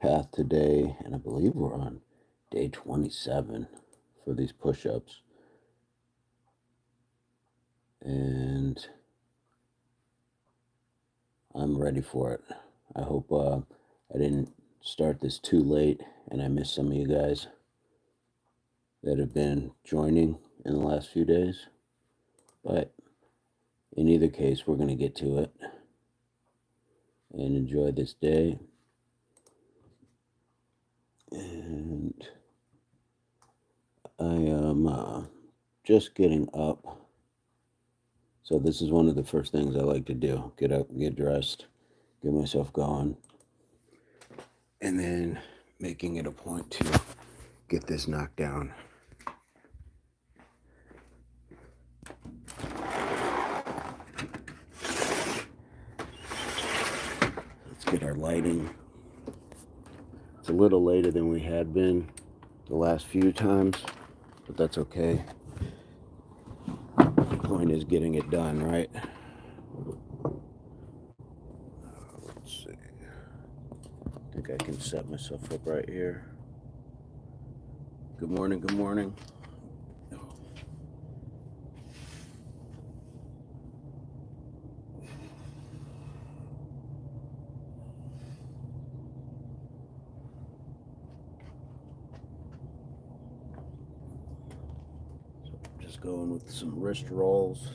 path today, and I believe we're on day 27 for these push-ups. And I'm ready for it. I hope I didn't start this too late and I missed some of you guys that have been joining in the last few days. But in either case, we're going to get to it and enjoy this day. And I am just getting up. So this is one of the first things I like to do. Get up, get dressed, get myself going. And then making it a point to get this knocked down. Let's get our lighting. It's a little later than we had been the last few times, but that's okay. The point is getting it done, right? Let's see. I think I can set myself up right here. Good morning, good morning. So just going with some wrist rolls.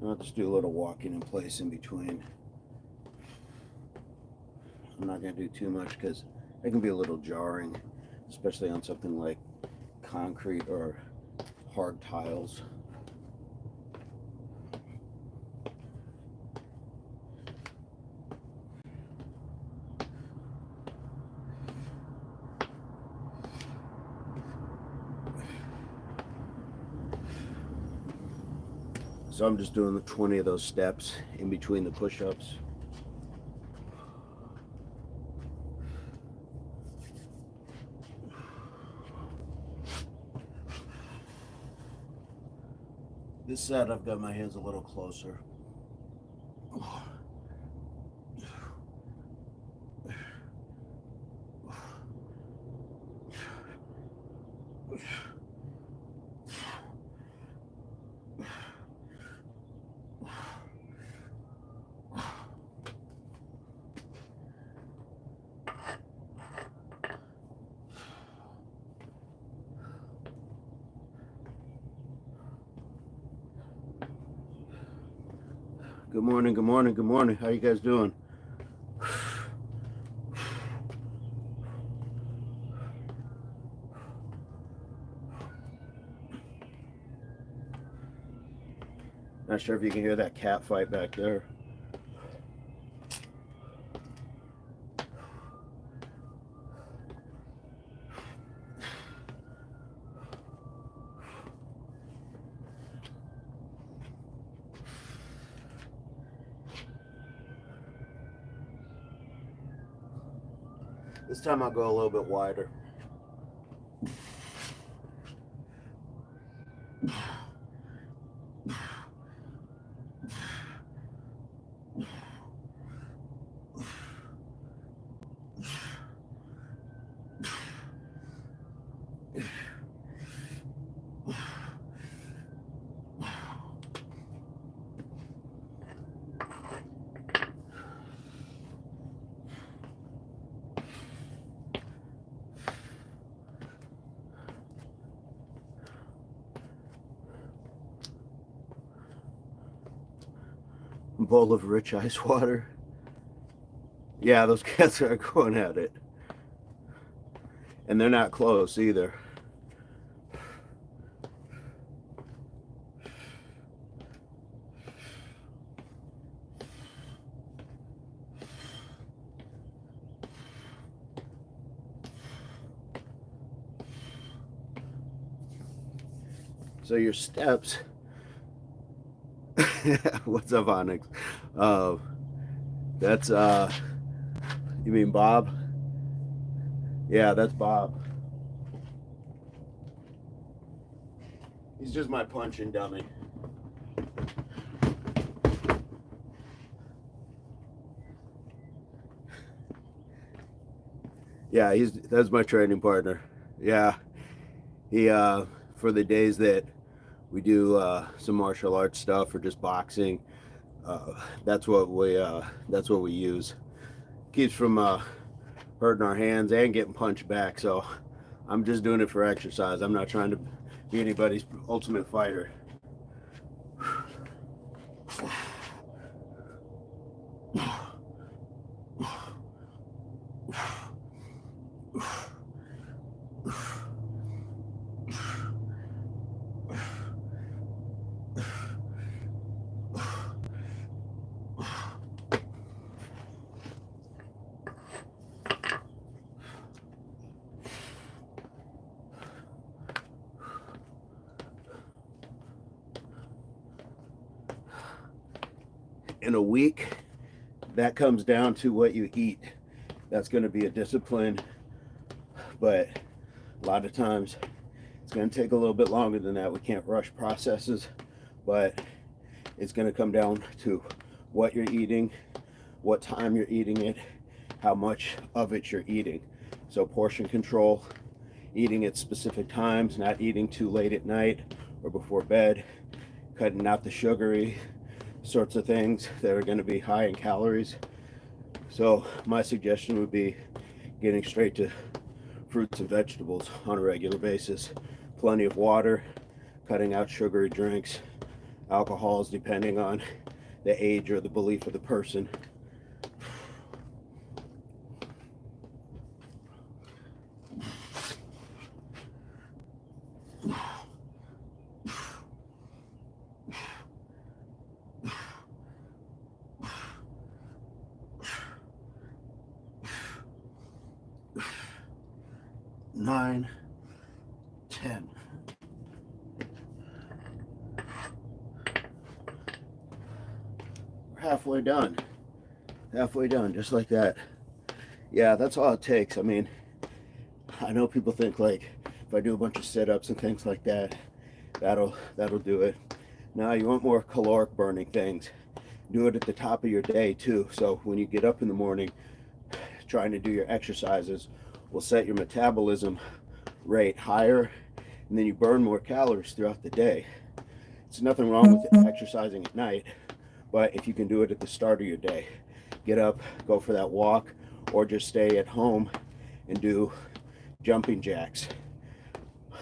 I'll just do a little walking in place in between. I'm not going to do too much because it can be a little jarring, especially on something like concrete or hard tiles. So I'm just doing the 20 of those steps in between the push-ups. This set I've got my hands a little closer. Good morning, good morning, good morning. How you guys doing? Not sure if you can hear that cat fight back there. This time I'll go a little bit wider. Bowl of rich ice water. Yeah, those cats are going at it. And they're not close either. So your steps. What's up, Onyx? That's you mean Bob? Yeah, that's Bob. He's just my punching dummy. Yeah, that's my training partner. Yeah, he for the days that we do some martial arts stuff or just boxing, that's what we use. Keeps from hurting our hands and getting punched back. So I'm just doing it for exercise. I'm not trying to be anybody's ultimate fighter. In a week, that comes down to what you eat. That's going to be a discipline, but a lot of times it's going to take a little bit longer than that. We can't rush processes, but it's going to come down to what you're eating, what time you're eating it, how much of it you're eating. So portion control, eating at specific times, not eating too late at night or before bed, cutting out the sugary sorts of things that are going to be high in calories. So my suggestion would be getting straight to fruits and vegetables on a regular basis, plenty of water, cutting out sugary drinks, alcohols depending on the age or the belief of the person. Nine, 10. We're halfway done. Halfway done, just like that. Yeah, that's all it takes. I mean, I know people think like if I do a bunch of sit-ups and things like that, that'll do it. Now you want more caloric burning things. Do it at the top of your day too. So when you get up in the morning, trying to do your exercises will set your metabolism rate higher, and then you burn more calories throughout the day. It's nothing wrong with exercising at night, but if you can do it at the start of your day, get up, go for that walk, or just stay at home and do jumping jacks,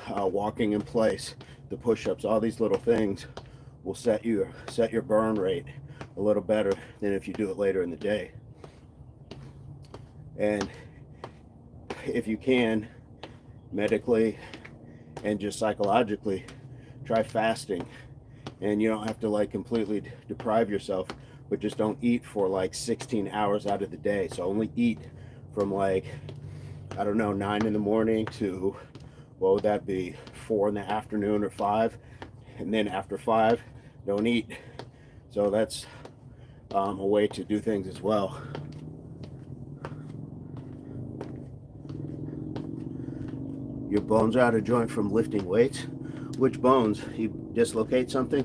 walking in place, the push-ups, all these little things will set your burn rate a little better than if you do it later in the day. And if you can, medically and just psychologically, try fasting. And you don't have to like completely deprive yourself, but just don't eat for like 16 hours out of the day. So only eat from like, I don't know, 9 in the morning to, what would that be, 4 in the afternoon or 5, and then after 5 don't eat. So that's a way to do things as well. Your bones are out of joint from lifting weights. Which bones? You dislocate something?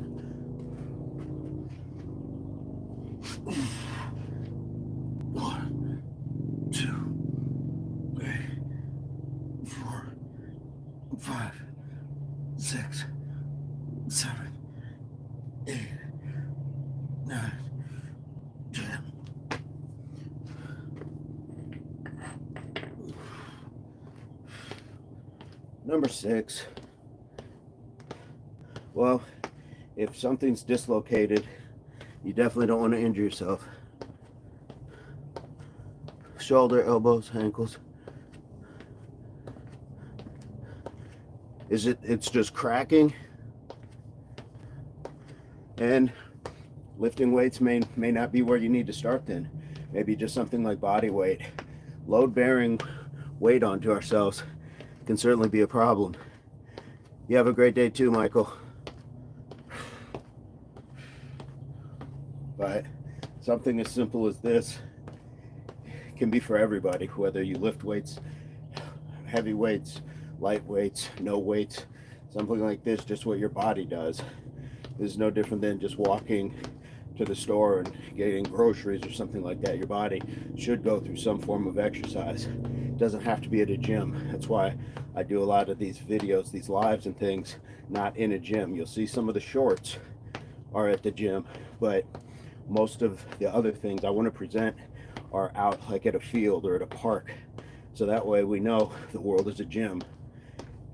One, 2, 3, 4, 5, 6, 7, 8, 9, 10. Number 6. Well, if something's dislocated, you definitely don't want to injure yourself. Shoulder, elbows, ankles. It's just cracking, and lifting weights may not be where you need to start then. Maybe just something like body weight. Load bearing weight onto ourselves can certainly be a problem. You have a great day too, Michael. But something as simple as this can be for everybody, whether you lift weights, heavy weights, light weights, no weights, something like this, just what your body does. This is no different than just walking to the store and getting groceries or something like that. Your body should go through some form of exercise. It doesn't have to be at a gym. That's why I do a lot of these videos, these lives and things, not in a gym. You'll see some of the shorts are at the gym, but most of the other things I want to present are out like at a field or at a park. So that way we know the world is a gym,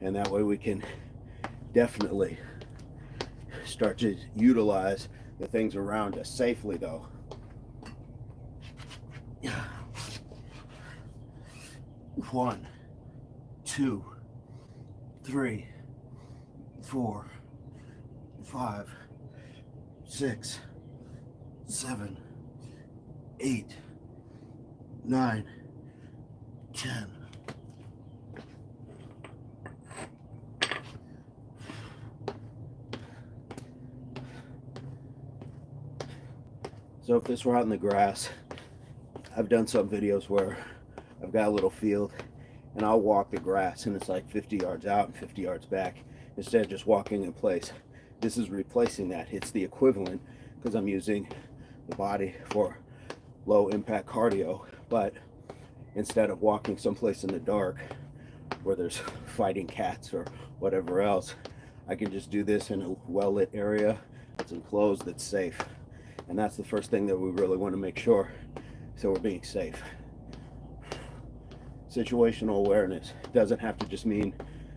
and that way we can definitely start to utilize the things around us safely, though. 1, 2, 3, 4, 5, 6, 7, 8, 9, 10. So if this were out in the grass, I've done some videos where I've got a little field and I'll walk the grass and it's like 50 yards out and 50 yards back instead of just walking in place. This is replacing that. It's the equivalent because I'm using the body for low impact cardio, but instead of walking someplace in the dark where there's fighting cats or whatever else, I can just do this in a well-lit area that's enclosed, that's safe. And that's the first thing that we really want to make sure, so we're being safe. Situational awareness doesn't have to just mean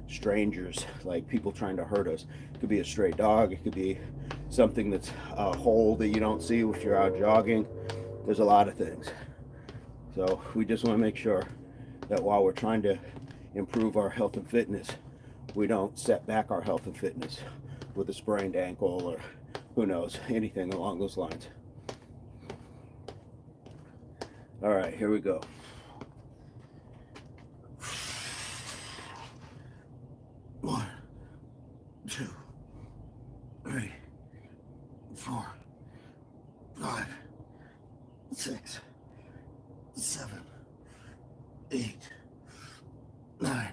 strangers, like people trying to hurt us. It could be a stray dog, it could be something that's a hole that you don't see if you're out jogging. There's a lot of things. So we just want to make sure that while we're trying to improve our health and fitness, we don't set back our health and fitness with a sprained ankle or who knows, anything along those lines. All right, here we go. 1, 2, 3, 4, 5, 6, 7, 8, 9,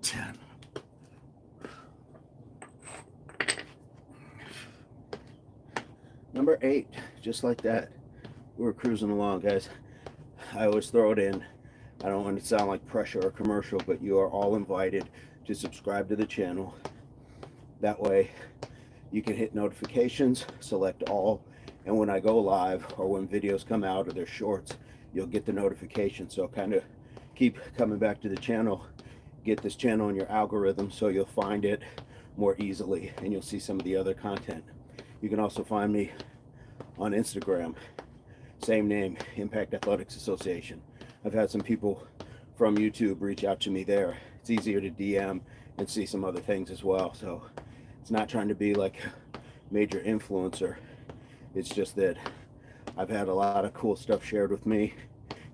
10. Number 8, just like that. We're cruising along, guys. I always throw it in. I don't want it to sound like pressure or commercial, but you are all invited to subscribe to the channel. That way you can hit notifications, select all, and when I go live or when videos come out or they're shorts, you'll get the notification. So kind of keep coming back to the channel, get this channel in your algorithm so you'll find it more easily and you'll see some of the other content. You can also find me on Instagram, same name, Impact Athletics Association. I've had some people from YouTube reach out to me there. It's easier to DM and see some other things as well. So it's not trying to be like a major influencer. It's just that I've had a lot of cool stuff shared with me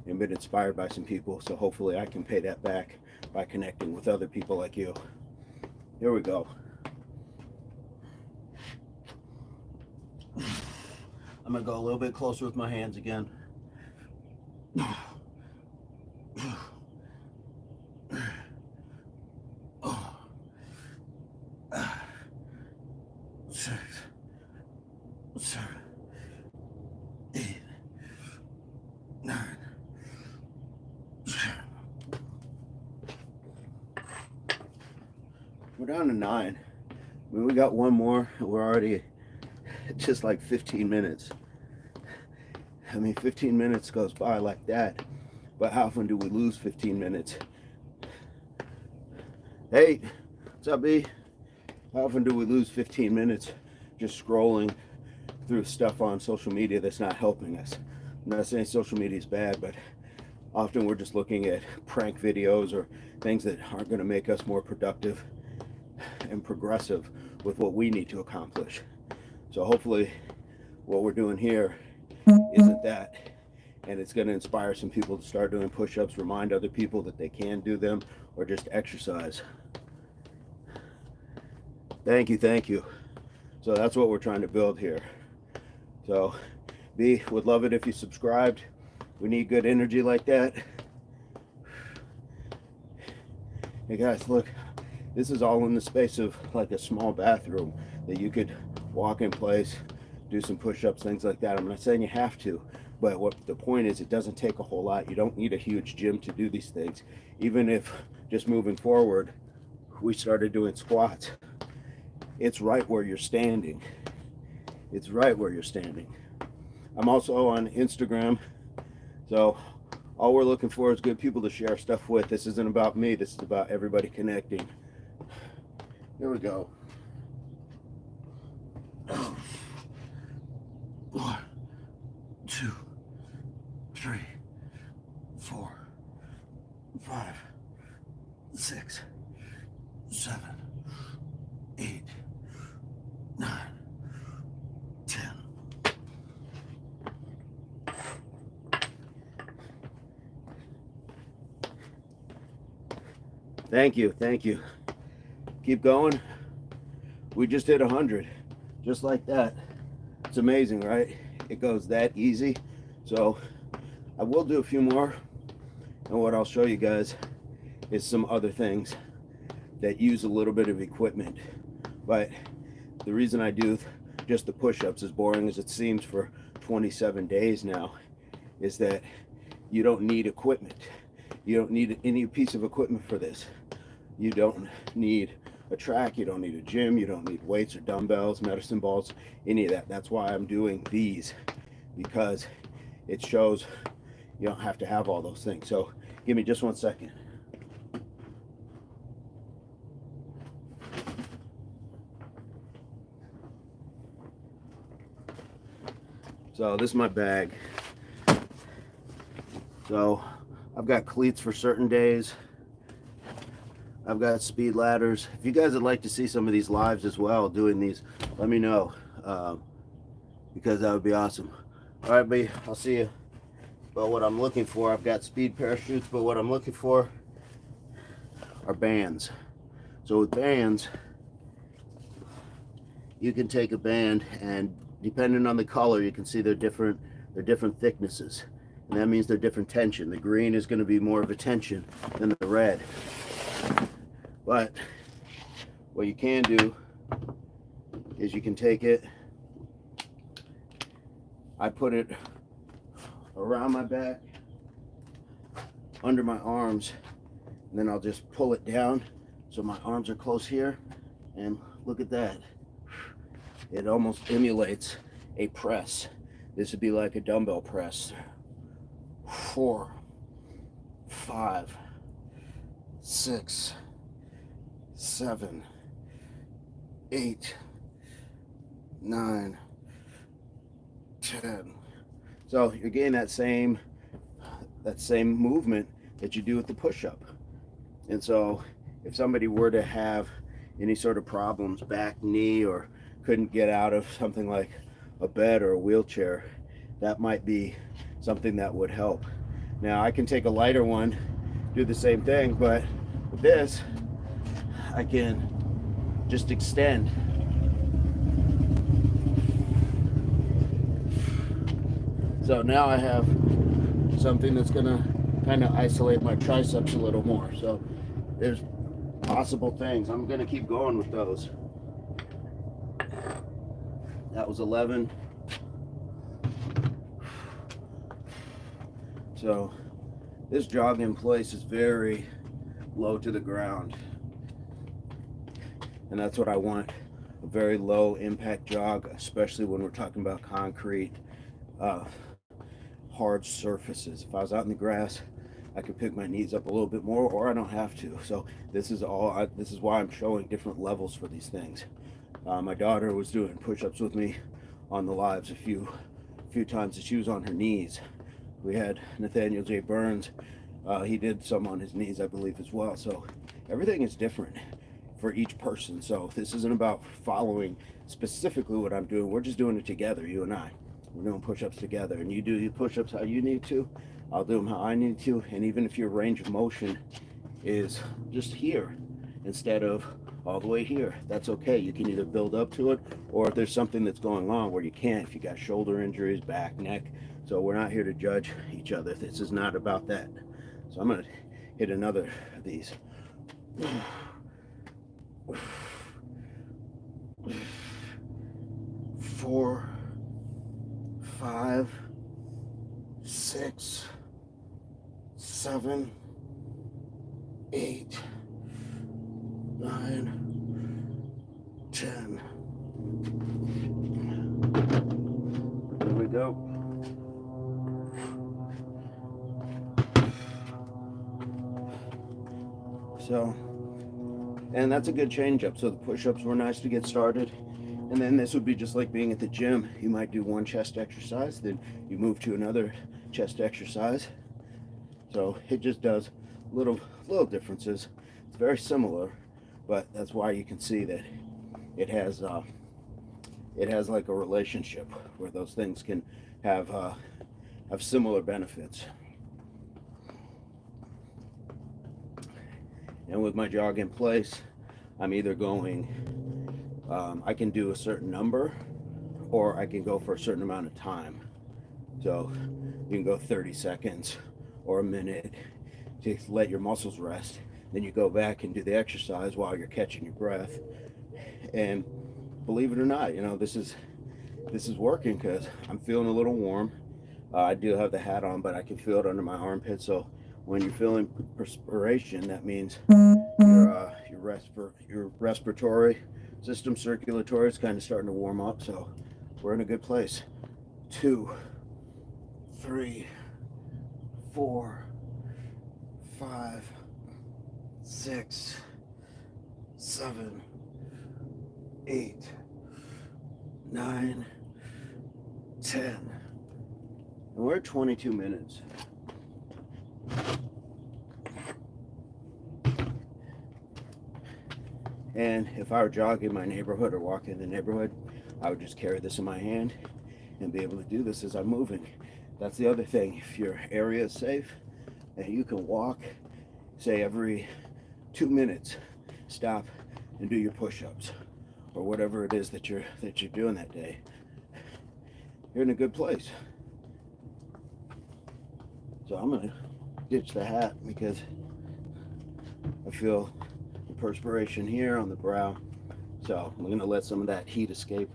and been inspired by some people. So hopefully I can pay that back by connecting with other people like you. Here we go. I'm gonna go a little bit closer with my hands again. 6, 7, 8, 9, 10. We're down to 9. I mean, we got one more. We're already just like 15 minutes. I mean, 15 minutes goes by like that, but how often do we lose 15 minutes? Hey, what's up, B? How often do we lose 15 minutes just scrolling through stuff on social media that's not helping us? I'm not saying social media is bad, but often we're just looking at prank videos or things that aren't going to make us more productive and progressive with what we need to accomplish. So hopefully what we're doing here isn't that, and it's going to inspire some people to start doing push-ups, remind other people that they can do them, or just exercise. Thank you. So that's what we're trying to build here. So B, would love it if you subscribed. We need good energy like that. Hey guys, look, this is all in the space of like a small bathroom that you could walk in place, do some push-ups, things like that. I'm not saying you have to, but what the point is, it doesn't take a whole lot. You don't need a huge gym to do these things. Even if just moving forward, we started doing squats, it's right where you're standing. It's right where you're standing. I'm also on Instagram, so all we're looking for is good people to share stuff with. This isn't about me, this is about everybody connecting. Here we go. 1, 2, 3, 4, 5, 6, 7, 8, 9, 10. Thank you, thank you. Keep going. We just hit 100, just like that. It's amazing, right? It goes that easy. So I will do a few more, and what I'll show you guys is some other things that use a little bit of equipment. But the reason I do just the push-ups, as boring as it seems for 27 days now, is that you don't need equipment. You don't need any piece of equipment for this. You don't need a track, you don't need a gym, you don't need weights or dumbbells, medicine balls, any of that. That's why I'm doing these, because it shows you don't have to have all those things. So give me just 1 second. So this is my bag. So I've got cleats for certain days. I've got speed ladders. If you guys would like to see some of these lives as well, doing these, let me know, because that would be awesome. All right, B, I'll see you. But what I'm looking for, I've got speed parachutes, but what I'm looking for are bands. So with bands, you can take a band, and depending on the color, you can see they're different thicknesses. And that means they're different tension. The green is going to be more of a tension than the red. But what you can do is you can take it, I put it around my back, under my arms, and then I'll just pull it down so my arms are close here, and look at that. It almost emulates a press. This would be like a dumbbell press. 4, 5, 6, 7, 8, 9, 10. So you're getting that same movement that you do with the push-up. And so if somebody were to have any sort of problems, back, knee, or couldn't get out of something like a bed or a wheelchair, that might be something that would help. Now I can take a lighter one, do the same thing, but with this I can just extend. So now I have something that's gonna kind of isolate my triceps a little more. So there's possible things. I'm gonna keep going with those. That was 11. So this jog in place is very low to the ground, and that's what I want, a very low impact jog, especially when we're talking about concrete, hard surfaces. If I was out in the grass, I could pick my knees up a little bit more, or I don't have to. So this is why I'm showing different levels for these things. My daughter was doing push-ups with me on the lives a few times, and she was on her knees. We had Nathaniel J. Burns. He did some on his knees, I believe, as well. So everything is different for each person. So this isn't about following specifically what I'm doing. We're just doing it together, you and I. We're doing push-ups together, and you do your push-ups how you need to. I'll do them how I need to. And even if your range of motion is just here instead of all the way here. That's okay. You can either build up to it, or if there's something that's going on where you can't, if you got shoulder injuries, back, neck. So we're not here to judge each other. This is not about that. So I'm gonna hit another of these. 4, 5, 6, 7, 8, 9, 10. There we go. So, and that's a good change up. So the push-ups were nice to get started. And then this would be just like being at the gym. You might do one chest exercise, then you move to another chest exercise. So it just does little differences. It's very similar, but that's why you can see that it has like a relationship where those things can have similar benefits. And with my jog in place, I'm either going, I can do a certain number, or I can go for a certain amount of time. So you can go 30 seconds or a minute to let your muscles rest. Then you go back and do the exercise while you're catching your breath. And believe it or not, you know, this is working because I'm feeling a little warm. I do have the hat on, but I can feel it under my armpit. So when you're feeling perspiration, that means your respiratory system, circulatory, is kind of starting to warm up. So we're in a good place. 2, 3, 4, 5, 6, 7, 8, 9, 10. And we're at 22 minutes. And if I were jogging my neighborhood or walking in the neighborhood, I would just carry this in my hand and be able to do this as I'm moving. That's the other thing. If your area is safe and you can walk, say every 2 minutes, stop and do your push-ups or whatever it is that you're doing that day, you're in a good place. So I'm gonna ditch the hat because I feel the perspiration here on the brow. So I'm gonna let some of that heat escape.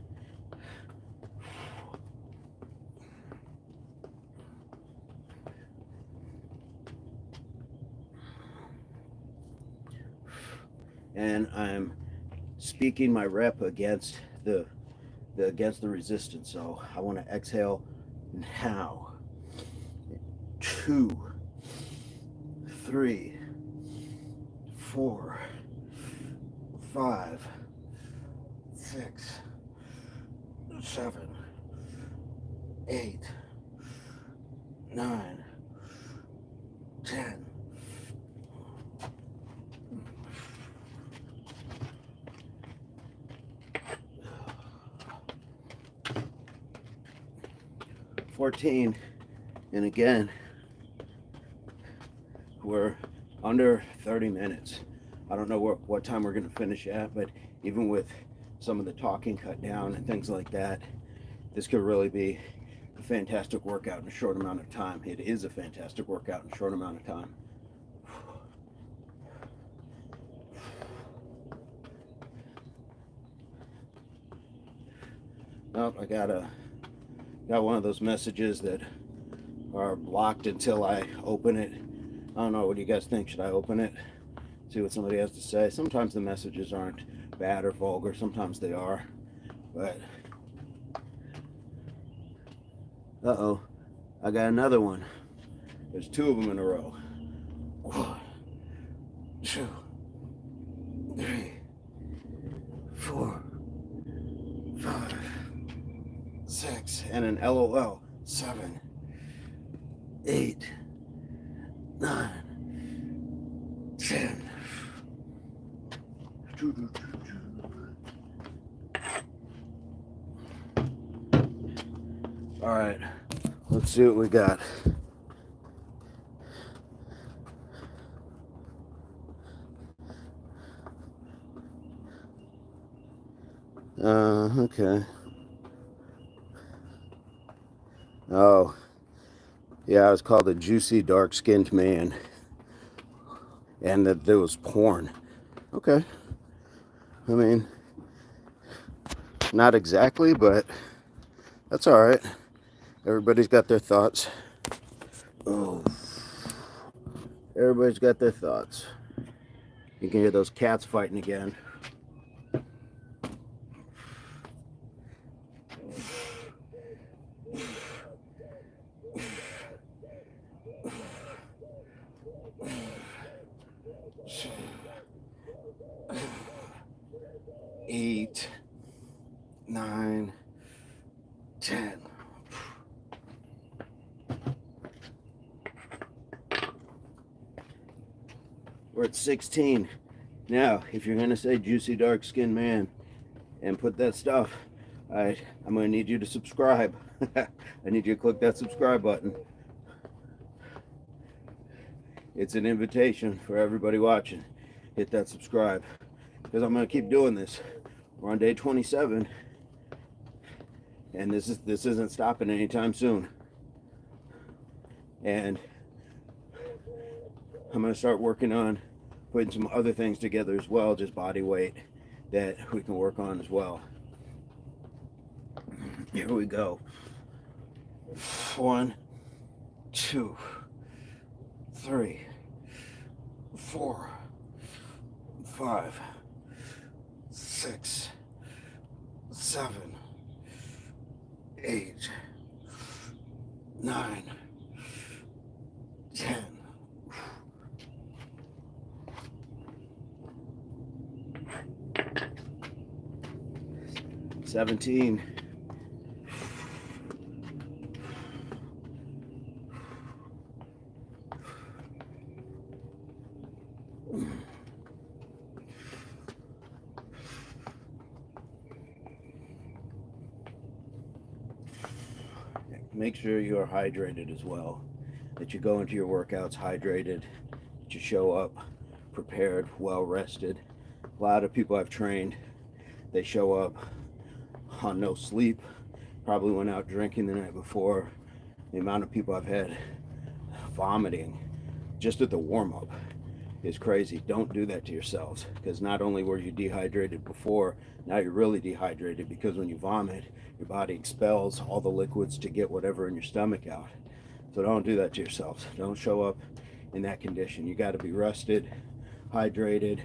And I'm speaking my rep against the resistance. So I want to exhale now. 2, 3, 4, 5, 6, 7, 8, 9, 10. And again, we're under 30 minutes. I don't know what time we're going to finish at, but even with some of the talking cut down and things like that, this could really be a fantastic workout in a short amount of time. It is a fantastic workout in a short amount of time. Oh, I got one of those messages that are blocked until I open it. I don't know, what do you guys think? Should I open it? See what somebody has to say? Sometimes the messages aren't bad or vulgar, sometimes they are. But uh-oh, I got another one. There's 2 of them in a row. 1, 2, 3, 4, 5, 6, and an LOL. 7, 8, 9, 10. All right, let's see what we got. Okay. Oh, yeah, I was called a juicy, dark-skinned man. And that there was porn. Okay. I mean, not exactly, but that's all right. Everybody's got their thoughts. Oh, everybody's got their thoughts. You can hear those cats fighting again. Eight, 9, 10. We're at 16. Now, if you're gonna say juicy dark skinned man and put that stuff, I'm gonna need you to subscribe. I need you to click that subscribe button. It's an invitation for everybody watching. Hit that subscribe, because I'm gonna keep doing this. We're on day 27, and this isn't stopping anytime soon. And I'm gonna start working on putting some other things together as well, just body weight, that we can work on as well. Here we go. 1, 2, 3, 4, 5, 6, 7, 8, 9, 10. 17. Make sure you are hydrated as well. That you go into your workouts hydrated. That you show up prepared, well rested. A lot of people I've trained, they show up on no sleep, probably went out drinking the night before. The amount of people I've had vomiting just at the warm-up is crazy. Don't do that to yourselves, because not only were you dehydrated before, now you're really dehydrated, because when you vomit, your body expels all the liquids to get whatever in your stomach out. So don't do that to yourselves. Don't show up in that condition. You got to be rested, hydrated,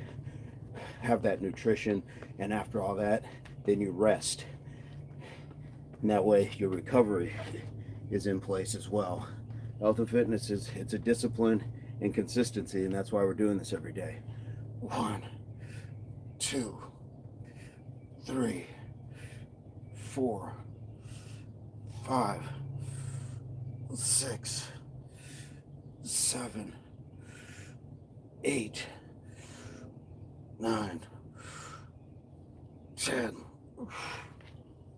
have that nutrition, and after all that, then you rest. And that way your recovery is in place as well. Health and fitness it's a discipline and consistency, and that's why we're doing this every day. 1, 2, 3, 4, 5, 6, 7, 8, 9, 10.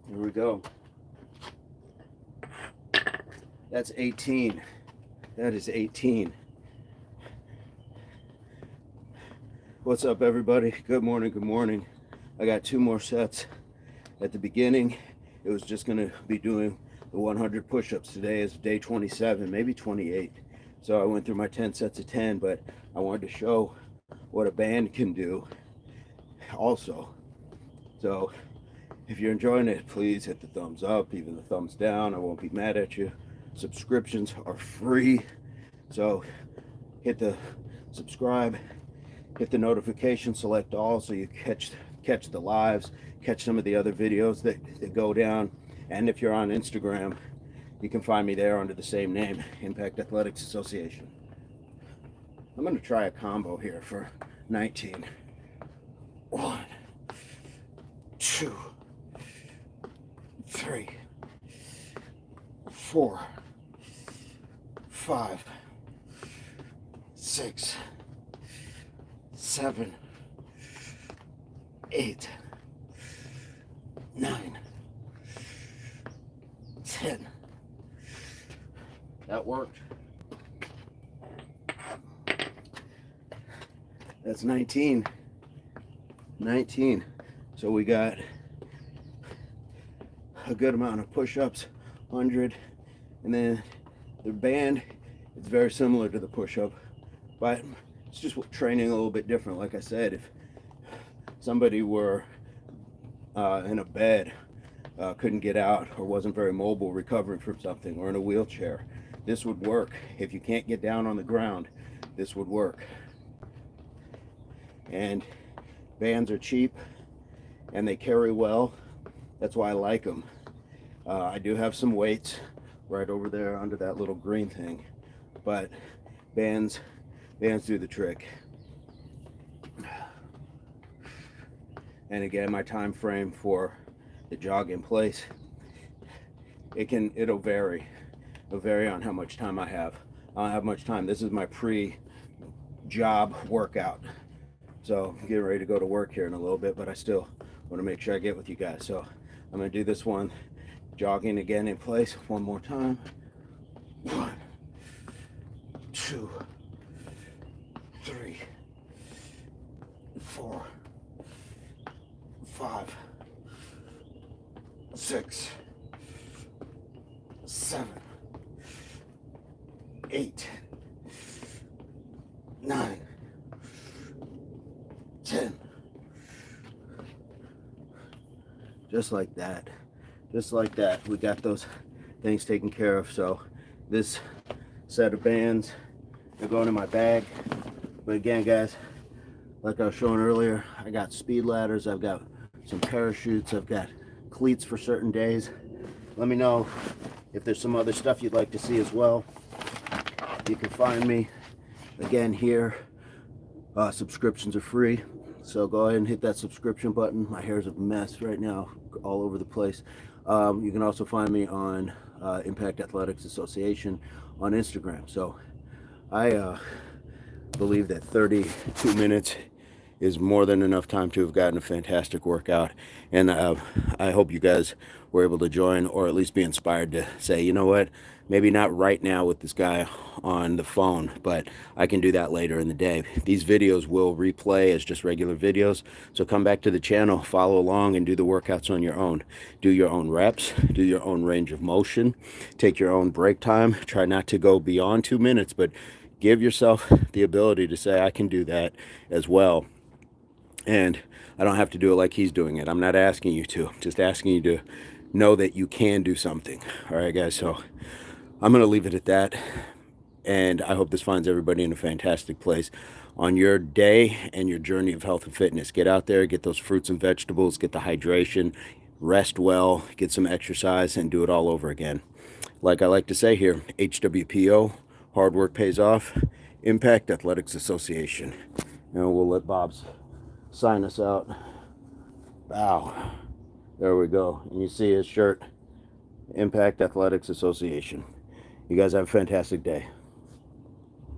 Here we go. That's 18. That is 18. What's up, everybody? Good morning, good morning. I got 2 more sets. At the beginning, it was just gonna be doing the 100 push-ups. Today is day 27, maybe 28. So I went through my 10 sets of 10, but I wanted to show what a band can do also. So if you're enjoying it, please hit the thumbs up, even the thumbs down. I won't be mad at you. Subscriptions are free, so hit the subscribe, hit the notification, select all, so you catch the lives, catch some of the other videos that go down. And if you're on Instagram, you can find me there under the same name, Impact Athletics Association. I'm going to try a combo here for 19. 1, 2, 3, 4, 5, 6, 7, 8, 9, 10. That worked. That's 19. 19. So we got a good amount of push-ups, 100, and then the band, it's very similar to the push-up, but it's just training a little bit different. Like I said, if somebody were in a bed, couldn't get out, or wasn't very mobile, recovering from something, or in a wheelchair, this would work. If you can't get down on the ground, this would work. And bands are cheap and they carry well. That's why I like them. I do have some weights right over there under that little green thing, but bands do the trick. And again, my time frame for the jog in place, it'll vary. It'll vary on how much time I have. I don't have much time. This is my pre-job workout. So I'm getting ready to go to work here in a little bit, but I still want to make sure I get with you guys. So I'm going to do this one, jogging again in place one more time. 1, 2, 3, 4, 5, 6, 7, 8, 9, 10. Just like that. Just like that. We got those things taken care of. So this set of bands are going in my bag. But again, guys, like I was showing earlier, I got speed ladders, I've got some parachutes, I've got cleats for certain days. Let me know if there's some other stuff you'd like to see as well. You can find me again here. Subscriptions are free, so go ahead and hit that subscription button. My hair's a mess right now, all over the place. You can also find me on Impact Athletics Association on Instagram. So I believe that 32 minutes is more than enough time to have gotten a fantastic workout, and I hope you guys were able to join, or at least be inspired to say, you know what, maybe not right now with this guy on the phone, but I can do that later in the day. These videos will replay as just regular videos, so come back to the channel, follow along, and do the workouts on your own. Do your own reps, do your own range of motion, take your own break time. Try not to go beyond 2 minutes, but give yourself the ability to say, I can do that as well. And I don't have to do it like he's doing it. I'm not asking you to, just asking you to know that you can do something. All right, guys, so I'm going to leave it at that. And I hope this finds everybody in a fantastic place on your day and your journey of health and fitness. Get out there, get those fruits and vegetables, get the hydration, rest well, get some exercise, and do it all over again. Like I like to say here, HWPO, hard work pays off. Impact Athletics Association. And we'll let Bob's sign us out. Wow. There we go. And you see his shirt, Impact Athletics Association. You guys have a fantastic day.